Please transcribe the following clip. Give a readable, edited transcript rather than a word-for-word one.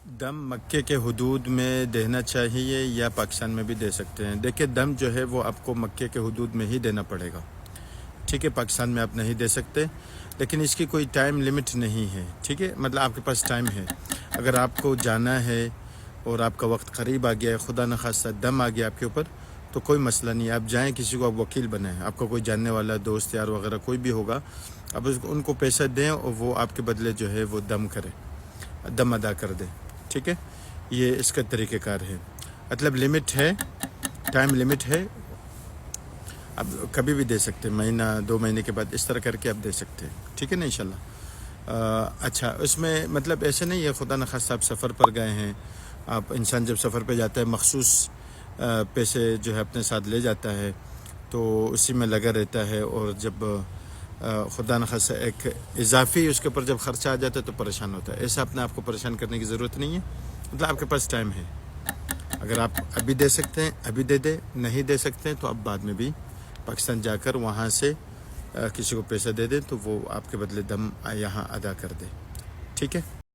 دم مکے کے حدود میں دینا چاہیے یا پاکستان میں بھی دے سکتے ہیں؟ دیکھیں، دم جو ہے وہ آپ کو مکے کے حدود میں ہی دینا پڑے گا، ٹھیک ہے؟ پاکستان میں آپ نہیں دے سکتے، لیکن اس کی کوئی ٹائم لمٹ نہیں ہے، ٹھیک ہے؟ مطلب آپ کے پاس ٹائم ہے، اگر آپ کو جانا ہے اور آپ کا وقت قریب آ گیا ہے، خدا نخواستہ دم آ گیا آپ کے اوپر، تو کوئی مسئلہ نہیں ہے، آپ جائیں، کسی کو آپ وکیل بنائیں، آپ کا کوئی جاننے والا دوست یار وغیرہ کوئی بھی ہوگا، اب ان کو پیسہ دیں اور وہ آپ کے بدلے جو ہے وہ دم کرے، دم ادا کر دے، ٹھیک ہے؟ یہ اس کا طریقہ کار ہے، مطلب لمٹ ہے، ٹائم لمٹ ہے، اب کبھی بھی دے سکتے ہیں، مہینہ 2 مہینے کے بعد اس طرح کر کے آپ دے سکتے ہیں، ٹھیک ہے نا انشاءاللہ۔ اچھا، اس میں مطلب ایسے نہیں ہے خدا نخواستہ آپ سفر پر گئے ہیں، آپ انسان جب سفر پہ جاتا ہے مخصوص پیسے جو ہے اپنے ساتھ لے جاتا ہے تو اسی میں لگا رہتا ہے، اور جب خدا نخواستہ ایک اضافی اس کے اوپر جب خرچہ آ جاتا ہے تو پریشان ہوتا ہے، ایسا اپنے آپ کو پریشان کرنے کی ضرورت نہیں ہے، مطلب آپ کے پاس ٹائم ہے، اگر آپ ابھی دے سکتے ہیں ابھی دے دیں، نہیں دے سکتے ہیں تو اب بعد میں بھی پاکستان جا کر وہاں سے کسی کو پیسہ دے دیں تو وہ آپ کے بدلے دم یہاں ادا کر دے، ٹھیک ہے؟